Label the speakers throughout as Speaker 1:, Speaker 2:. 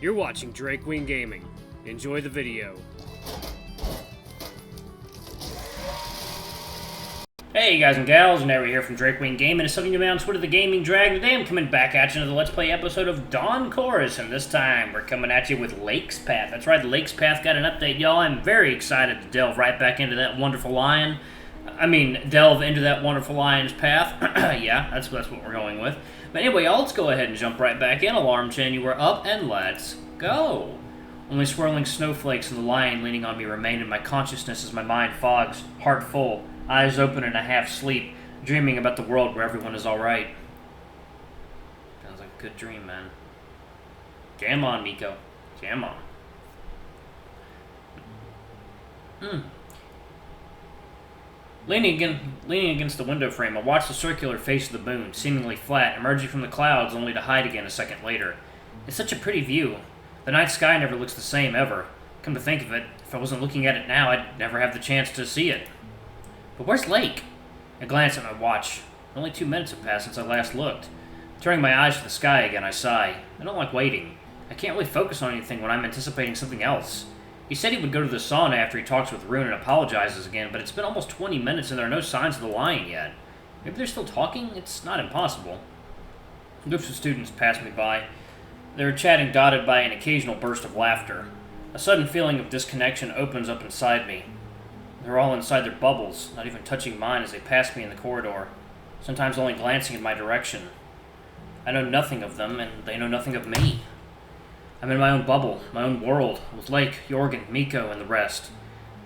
Speaker 1: You're watching Drake Wing Gaming. Enjoy the video.
Speaker 2: Hey guys and gals, Nary here from Drake Wing Gaming. It's something to me on Twitter, the Gaming Drag. Today I'm coming back at you into the Let's Play episode of Dawn Chorus, and this time we're coming at you with Lake's Path. That's right, the Lake's Path got an update, y'all. I'm very excited to delve right back into that wonderful lion. Delve into that wonderful lion's path. Yeah, that's what we're going with. But anyway, y'all, let's go ahead and jump right back in. Alarm chain, you were up, and let's go. Only swirling snowflakes and the lion leaning on me remain in my consciousness as my mind fogs, heart full, eyes open in a half-sleep, dreaming about the world where everyone is alright. Sounds like a good dream, man. Jam on, Miko. Jam on. Leaning against the window frame, I watched the circular face of the moon, seemingly flat, emerging from the clouds only to hide again a second later. It's such a pretty view. The night sky never looks the same, ever. Come to think of it, if I wasn't looking at it now, I'd never have the chance to see it. But where's Lake? I glanced at my watch. Only 2 minutes have passed since I last looked. Turning my eyes to the sky again, I sigh. I don't like waiting. I can't really focus on anything when I'm anticipating something else. He said he would go to the sauna after he talks with Rune and apologizes again, but it's been almost 20 minutes and there are no signs of the lion yet. Maybe they're still talking? It's not impossible. Groups of students passed me by. Their chatting dotted by an occasional burst of laughter. A sudden feeling of disconnection opens up inside me. They're all inside their bubbles, not even touching mine as they pass me in the corridor, sometimes only glancing in my direction. I know nothing of them, and they know nothing of me. I'm in my own bubble, my own world, with Lake, Jorgen, Miko, and the rest.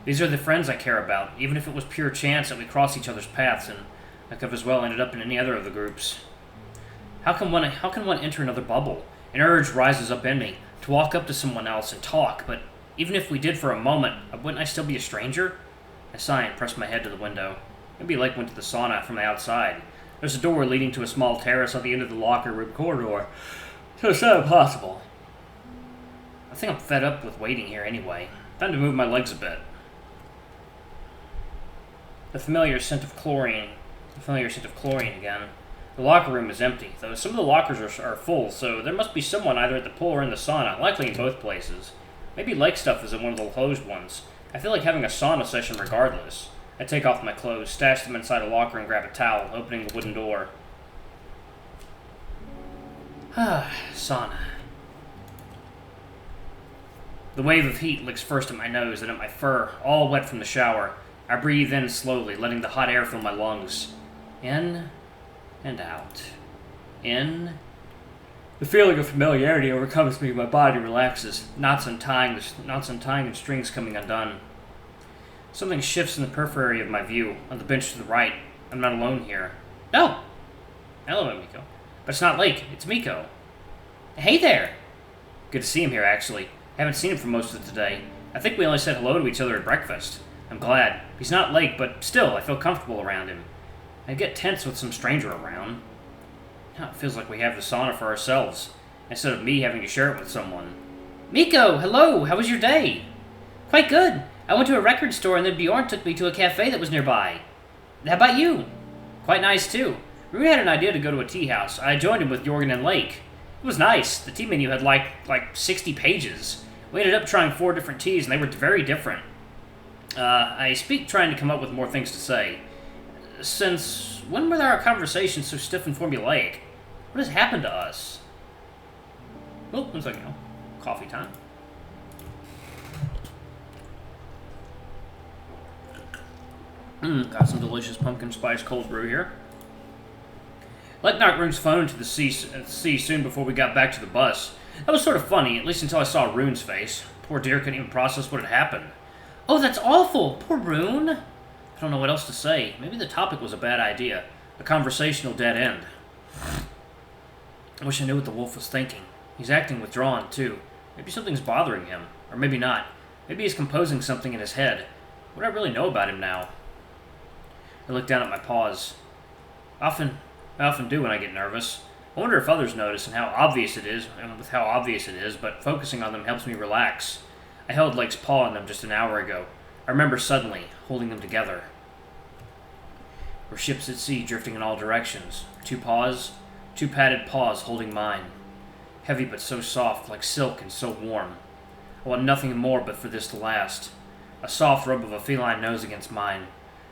Speaker 2: These are the friends I care about, even if it was pure chance that we crossed each other's paths, and I could have as well ended up in any other of the groups. How can one enter another bubble? An urge rises up in me, to walk up to someone else and talk, but even if we did for a moment, wouldn't I still be a stranger? I sigh and press my head to the window. Maybe Lake went to the sauna from the outside. There's a door leading to a small terrace on the end of the locker room corridor, so it's not impossible. I think I'm fed up with waiting here anyway. Time to move my legs a bit. The familiar scent of chlorine again. The locker room is empty, though some of the lockers are full, so there must be someone either at the pool or in the sauna, likely in both places. Maybe Lake stuff is in one of the closed ones. I feel like having a sauna session regardless. I take off my clothes, stash them inside a locker, and grab a towel, opening the wooden door. Sauna. The wave of heat licks first at my nose, then at my fur, all wet from the shower. I breathe in slowly, letting the hot air fill my lungs. In and out. In. The feeling of familiarity overcomes me. My body relaxes, knots untying and strings coming undone. Something shifts in the periphery of my view, on the bench to the right. I'm not alone here. No! Hello, Miko. But it's not Lake, it's Miko. Hey there! Good to see him here, actually. I haven't seen him for most of today. I think we only said hello to each other at breakfast. I'm glad. He's not Lake, but still, I feel comfortable around him. I get tense with some stranger around. Now it feels like we have the sauna for ourselves, instead of me having to share it with someone. Miko, hello! How was your day? Quite good. I went to a record store and then Bjorn took me to a cafe that was nearby. How about you? Quite nice, too. Rune had an idea to go to a tea house. I joined him with Jorgen and Lake. It was nice. The tea menu had like 60 pages. We ended up trying 4 different teas, and they were very different. I speak trying to come up with more things to say. Since when were our conversations so stiff and formulaic? What has happened to us? Oh, one second. Coffee time. Got some delicious pumpkin spice cold brew here. Lake knocked Rune's phone into the sea soon before we got back to the bus. That was sort of funny, at least until I saw Rune's face. Poor dear couldn't even process what had happened. Oh, that's awful! Poor Rune! I don't know what else to say. Maybe the topic was a bad idea. A conversational dead end. I wish I knew what the wolf was thinking. He's acting withdrawn, too. Maybe something's bothering him. Or maybe not. Maybe he's composing something in his head. What do I really know about him now? I look down at my paws. I often do when I get nervous. I wonder if others notice and how obvious it is, but focusing on them helps me relax. I held Lake's paw in them just an hour ago. I remember suddenly holding them together. We're ships at sea drifting in all directions. 2 padded paws holding mine. heavy but so soft, like silk and so warm. I want nothing more but for this to last. A soft rub of a feline nose against mine,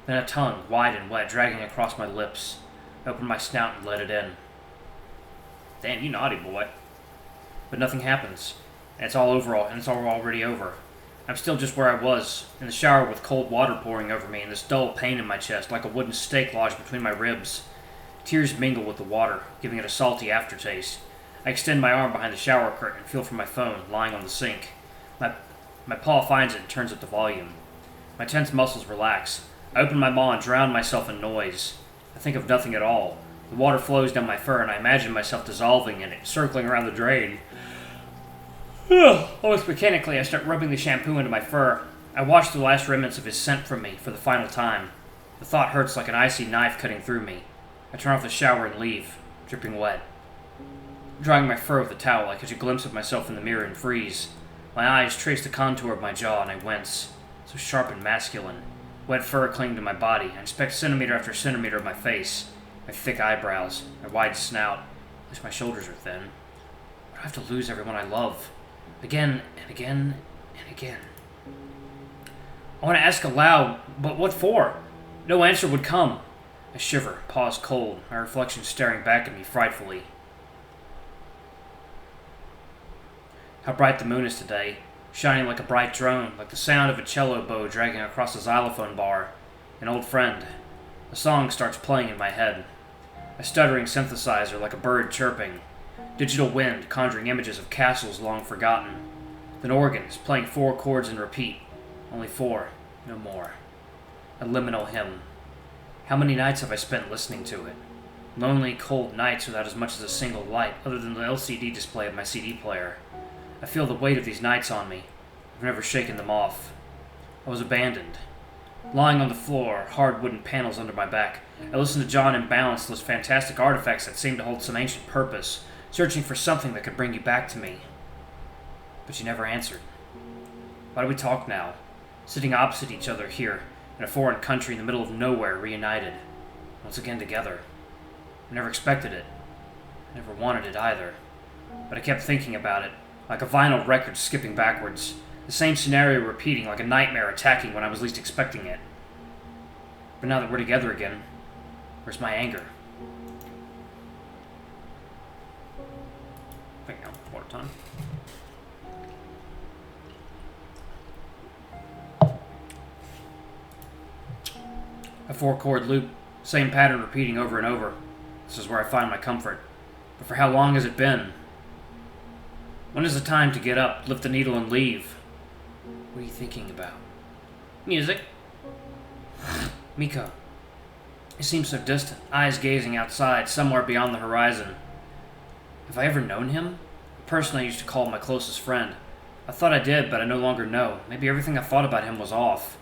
Speaker 2: then a tongue, wide and wet, dragging across my lips. I opened my snout and let it in. Damn, you naughty boy. But nothing happens, and it's already over. I'm still just where I was, in the shower with cold water pouring over me and this dull pain in my chest, like a wooden stake lodged between my ribs. Tears mingle with the water, giving it a salty aftertaste. I extend my arm behind the shower curtain and feel for my phone, lying on the sink. My paw finds it and turns up the volume. My tense muscles relax. I open my maw and drown myself in noise. I think of nothing at all. The water flows down my fur, and I imagine myself dissolving in it, circling around the drain. Almost mechanically, I start rubbing the shampoo into my fur. I wash the last remnants of his scent from me for the final time. The thought hurts like an icy knife cutting through me. I turn off the shower and leave, dripping wet. Drying my fur with a towel, I catch a glimpse of myself in the mirror and freeze. My eyes trace the contour of my jaw, and I wince. So sharp and masculine. Wet fur clinging to my body. I inspect centimeter after centimeter of my face. My thick eyebrows, my wide snout. At least my shoulders are thin. But I have to lose everyone I love. Again and again and again. I want to ask aloud, but what for? No answer would come. I shiver, paws cold, my reflection staring back at me frightfully. How bright the moon is today, shining like a bright drone, like the sound of a cello bow dragging across a xylophone bar. An old friend. A song starts playing in my head. A stuttering synthesizer like a bird chirping. Digital wind conjuring images of castles long forgotten. Then organs playing 4 chords in repeat. Only 4, no more. A liminal hymn. How many nights have I spent listening to it? Lonely, cold nights without as much as a single light, other than the LCD display of my CD player. I feel the weight of these nights on me. I've never shaken them off. I was abandoned. Lying on the floor, hard wooden panels under my back, I listened to John imbalance those fantastic artifacts that seemed to hold some ancient purpose, searching for something that could bring you back to me. But you never answered. Why do we talk now, sitting opposite each other here, in a foreign country in the middle of nowhere, reunited, once again together? I never expected it. I never wanted it either. But I kept thinking about it, like a vinyl record skipping backwards, the same scenario repeating like a nightmare attacking when I was least expecting it. But now that we're together again, where's my anger? Hang on, water time. A 4-chord loop, same pattern repeating over and over. This is where I find my comfort. But for how long has it been? When is the time to get up, lift the needle, and leave? What are you thinking about? Music. Miko. He seems so distant, eyes gazing outside, somewhere beyond the horizon. Have I ever known him? The person I used to call my closest friend. I thought I did, but I no longer know. Maybe everything I thought about him was off.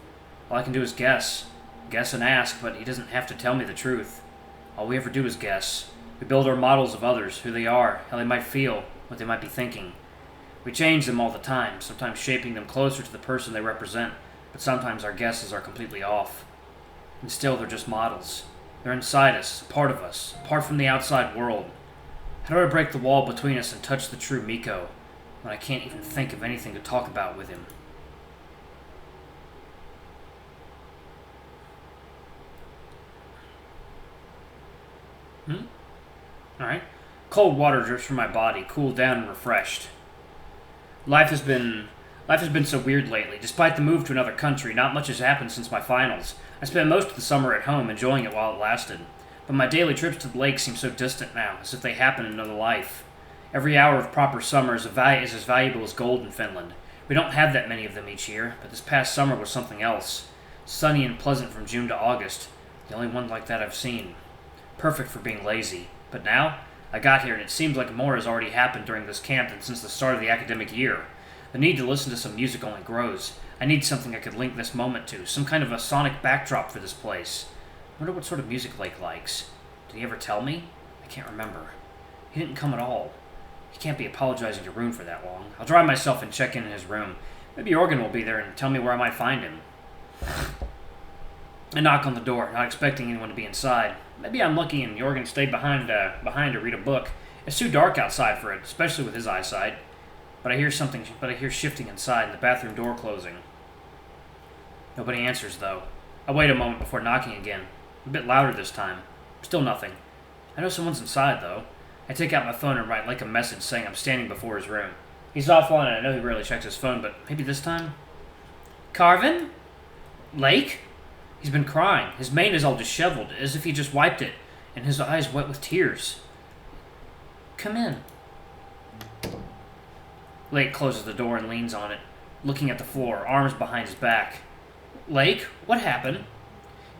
Speaker 2: All I can do is guess. Guess and ask, but he doesn't have to tell me the truth. All we ever do is guess. We build our models of others, who they are, how they might feel, what they might be thinking. We change them all the time, sometimes shaping them closer to the person they represent, but sometimes our guesses are completely off. And still, they're just models. They're inside us, a part of us, apart from the outside world. How do I break the wall between us and touch the true Miko, when I can't even think of anything to talk about with him? Alright. Cold water drips from my body, cooled down and refreshed. Life has been so weird lately. Despite the move to another country, not much has happened since my finals. I spent most of the summer at home, enjoying it while it lasted. But my daily trips to the lake seem so distant now, as if they happen in another life. Every hour of proper summer is as valuable as gold in Finland. We don't have that many of them each year, but this past summer was something else. Sunny and pleasant from June to August. The only one like that I've seen. Perfect for being lazy. But now, I got here and it seems like more has already happened during this camp than since the start of the academic year. The need to listen to some music only grows. I need something I could link this moment to, some kind of a sonic backdrop for this place. I wonder what sort of music Lake likes. Did he ever tell me? I can't remember. He didn't come at all. He can't be apologizing to Rune for that long. I'll dry myself and check in his room. Maybe Jorgen will be there and tell me where I might find him. I knock on the door, not expecting anyone to be inside. Maybe I'm lucky and Jorgen stayed behind to read a book. It's too dark outside for it, especially with his eyesight. But I hear shifting inside and the bathroom door closing. Nobody answers, though. I wait a moment before knocking again. A bit louder this time. Still nothing. I know someone's inside, though. I take out my phone and write like a message saying I'm standing before his room. He's offline and I know he rarely checks his phone, but maybe this time? Carvin? Lake? He's been crying. His mane is all disheveled, as if he just wiped it, and his eyes wet with tears. Come in. Lake closes the door and leans on it, looking at the floor, arms behind his back. Lake, what happened?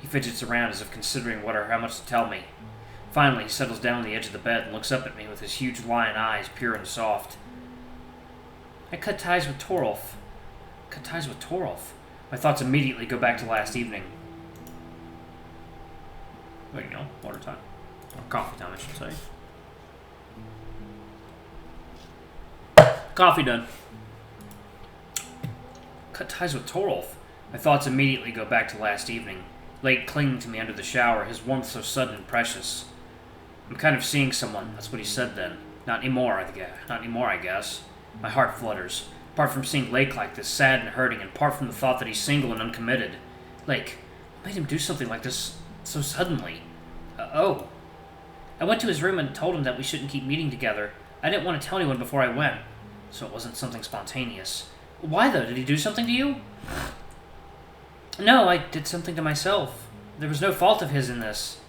Speaker 2: He fidgets around as if considering what or how much to tell me. Finally, he settles down on the edge of the bed and looks up at me with his huge lion eyes, pure and soft. I cut ties with Torolf. Cut ties with Torolf? My thoughts immediately go back to last evening. Wait, no, water time. Or coffee time, I should say. Coffee done. Cut ties with Torolf. My thoughts immediately go back to last evening. Lake clinging to me under the shower, his warmth so sudden and precious. I'm kind of seeing someone, that's what he said then. Not anymore, I guess. My heart flutters. Apart from seeing Lake like this, sad and hurting, and apart from the thought that he's single and uncommitted. Lake, what made him do something like this so suddenly? Oh. I went to his room and told him that we shouldn't keep meeting together. I didn't want to tell anyone before I went, so it wasn't something spontaneous. Why, though? Did he do something to you? No, I did something to myself. There was no fault of his in this.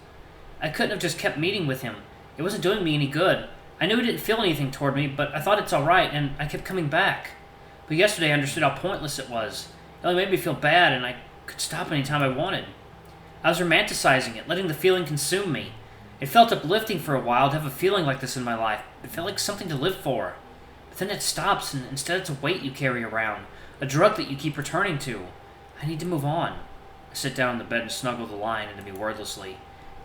Speaker 2: I couldn't have just kept meeting with him. It wasn't doing me any good. I knew he didn't feel anything toward me, but I thought it's alright, and I kept coming back. But yesterday I understood how pointless it was. It only made me feel bad, and I could stop any time I wanted. I was romanticizing it, letting the feeling consume me. It felt uplifting for a while to have a feeling like this in my life. It felt like something to live for. But then it stops, and instead it's a weight you carry around, a drug that you keep returning to. I need to move on. I sit down on the bed and snuggle the lion into me wordlessly.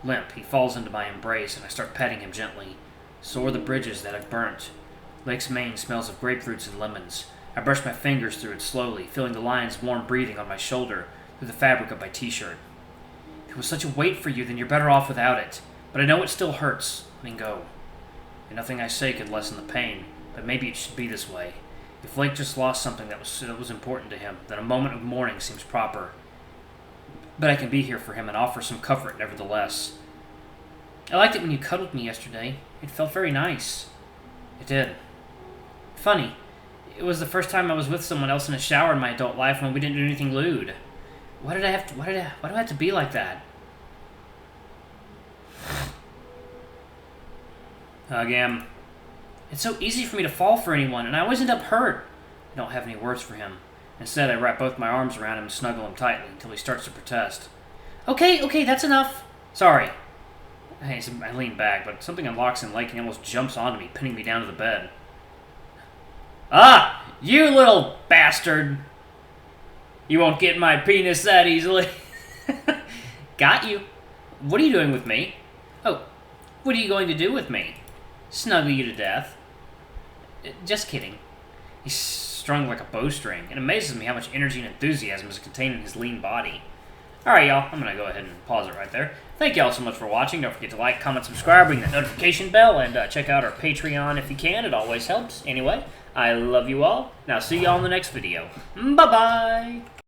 Speaker 2: Limp, he falls into my embrace, and I start petting him gently. So are the bridges that I've burnt. Lake's mane smells of grapefruits and lemons. I brush my fingers through it slowly, feeling the lion's warm breathing on my shoulder through the fabric of my t-shirt. If it was such a weight for you, then you're better off without it. But I know it still hurts. Letting go. And nothing I say could lessen the pain, but maybe it should be this way. If Lake just lost something that was important to him, then a moment of mourning seems proper. But I can be here for him and offer some comfort nevertheless. I liked it when you cuddled me yesterday. It felt very nice. It did. Funny. It was the first time I was with someone else in a shower in my adult life when we didn't do anything lewd. Why do I have to be like that? Again. It's so easy for me to fall for anyone, and I always end up hurt. I don't have any words for him. Instead, I wrap both my arms around him and snuggle him tightly until he starts to protest. Okay, that's enough. Sorry. I lean back, but something unlocks in Lake and he almost jumps onto me, pinning me down to the bed. Ah! You little bastard! You won't get my penis that easily. Got you. What are you doing with me? Oh, what are you going to do with me? Snuggle you to death. Just kidding. He's strung like a bowstring. It amazes me how much energy and enthusiasm is contained in his lean body. Alright, y'all. I'm going to go ahead and pause it right there. Thank y'all so much for watching. Don't forget to like, comment, subscribe, ring that notification bell, and check out our Patreon if you can. It always helps. Anyway, I love you all. Now, see y'all in the next video. Bye-bye!